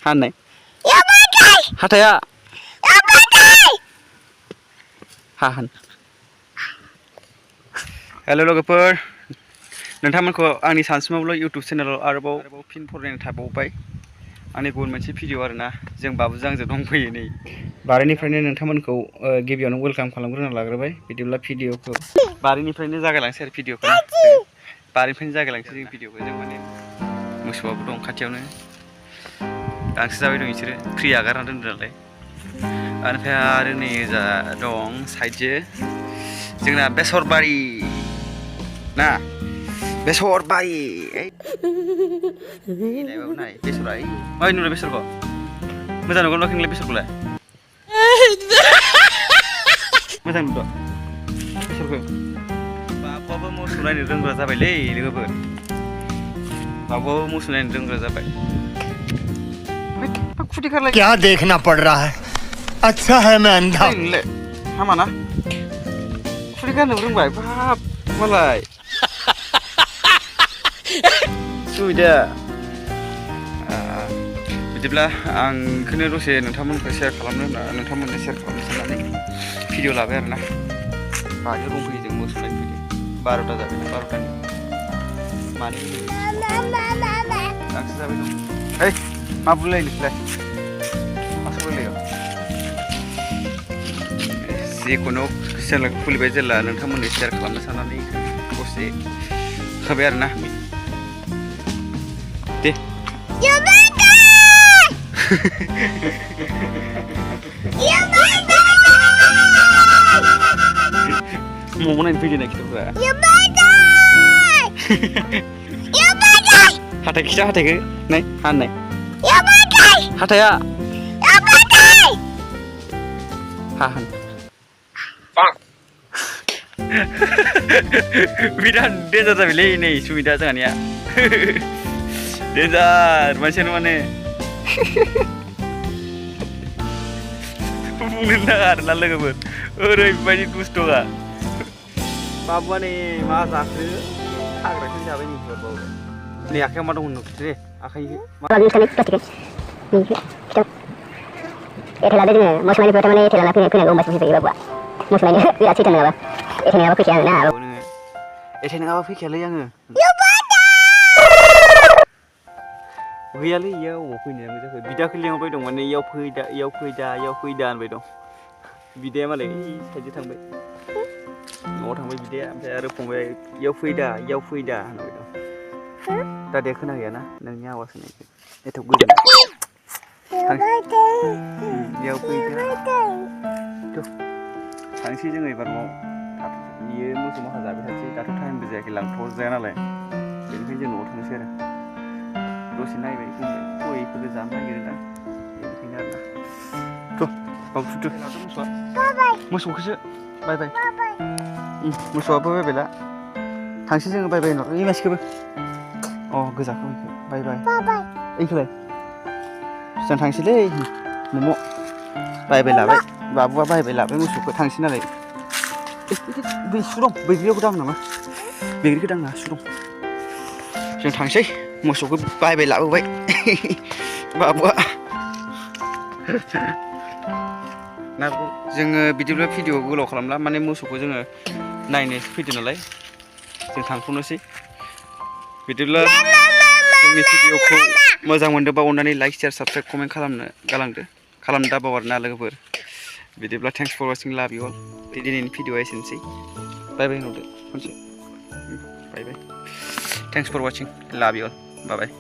हानाय हाथाया हान हेल' लोगोफोर नोंथांमोनखौ आंनि सानस्रिमावल' इउटुब चेनेलाव आरोबाव फिन फरायनो थाबावबाय आंनि गुबुन मोनसे भिडिअ आरोना जों बाबुजों आंजों दंफैयो नै बारिनिफ्रायनो नोंथांमोनखौ गिबियावनो वेलकाम खालामग्रोना लाग्रोबाय बिदिब्ला भिडिअखौ बारिनिफ्रायनो जागायलांसै आरो भिडिअखौ बारिनिफ्रायनो जागायलांसै जों भिडिअखौ जों माने मोसौआबो दं खाथियावनो गांसो जाबाय दं बिसोरो फ्रि आगारना दोनदों नालाय ओमफ्राय आरो नै जा दं साइडजों जोंना बेसरबारि ना बेसरबारि नाय बेसरा ओइ नुलाय बेसरखौ मोजां नुगोन ना नोंलाय बेसरखौलाय मोजां नुदों बेसरखौ बाबुआबो मोसौ नायनो रोंग्रा जाबायलै लोगोफोर बाबुआबो मोसौ नायनो रोंग्रा जाबाय क्या देखना पड़ रहा है अच्छा है मैं अंधा हामा ना खुदै गाननो रोंबाय बाब मालाय सुबिदा बिदिब्ला आं बेखौनो दसे नोंथांमोनखौ शेयार खालामनो होनना नोंथांमोननो शेयार खालामनो साननानै भिडिअ लाबाय आरोना बारियाव दंफैयो जों मोसौ नायनो फैदों 12टा जाबाय ना 12टानि मानै गांसो जाबाय दं ओइ मा बुंलाय नोंसोरलाय मा सरायलायो जेखुनु चेनेलखौ खुलिबाय जेला नोंथांमोननो शेयार खालामनो साननानै दसे होबाय आरोना दे mau naik video naik kita hatai kita hatai ke naik hanai hatai ya hahan bidan dia jatuh pilih ini sudah jangan ya Dejar macam mana Bunuh nak lagu ber, orang banyak gusto ga. Babu ni masa akhir, akhir tu siapa ni babu? Ni akhir mana hunuk sih? Akhir. Lagi sekali plastik. Ni kita. Itu lada ni, macam mana pertama ni itu lada punya gomba sih babu. Macam mana? Ia cerita ni apa? Itu ni apa kerja ni? Itu ni apa kerja le yang? गैयालै इयाव अबाव फैनायानो जाखो बिदाखौ लेंहरबाय दं माने इयाव फैदा होनबाय दं बिदाया मालाय साइडजों थांबाय न'आव थांबाय बिदाया ओमफ्राय आरो फंबाय इयाव फैदा होनबाय दं दादाया खोनाहैयाना नोंनि आवाज होनायखौ एथ' गोजान इयाव फैदा थांसै जोङो एबार न'आव बियो मोसौ माखा जाबाय थासै दाथ' टाइमबो जायाखै लांथ'जाया नालाय बेनिखायनो जों न'आव थांसै आरो दसे नायबाय बुंबाय गयफोरखौ जानो नागिरो दा बेनिखायनो आरोना थ' बाबु थुदो मोसौखौसो बाय मोसौआबो बायबायला थांसै जोङो बाय न' ओइ मानसिखौबो अ गोजाखौ बाय ओइखौलाय जों थांसैलै मम' बायबाय लाबाय बाबुआ बायबाय लाबाय मोसौखौ थांसै नालाय बै सु दं बैग्रियावबो दां नामा बैग्रिखौ दांना सु दं जों थांसै मोसौखौ बायबाय लाबोबाय बाबुआ जोङो बिदिब्ला भिडिअ गोलाव खालामला माने मोसौखौ जोङो नायनो फैदों नालाय जों थांथ'नोसै बिदिब्ला जोंनि भिडिअखौ मोजां मोनदोंबा अननानै लाइक शेयार साबस्क्राइब कमेन्ट खालामनो दाबाव आरोना लोगोफोर बिदिब्ला थेंक्स फर वाचिं लाभ इउ अल दिनैनि भिडिअआ एसेनोसै बाय होनहरदो खनसे बाय थेंक्स फर वाचिं लाभ इउ अल Bye bye.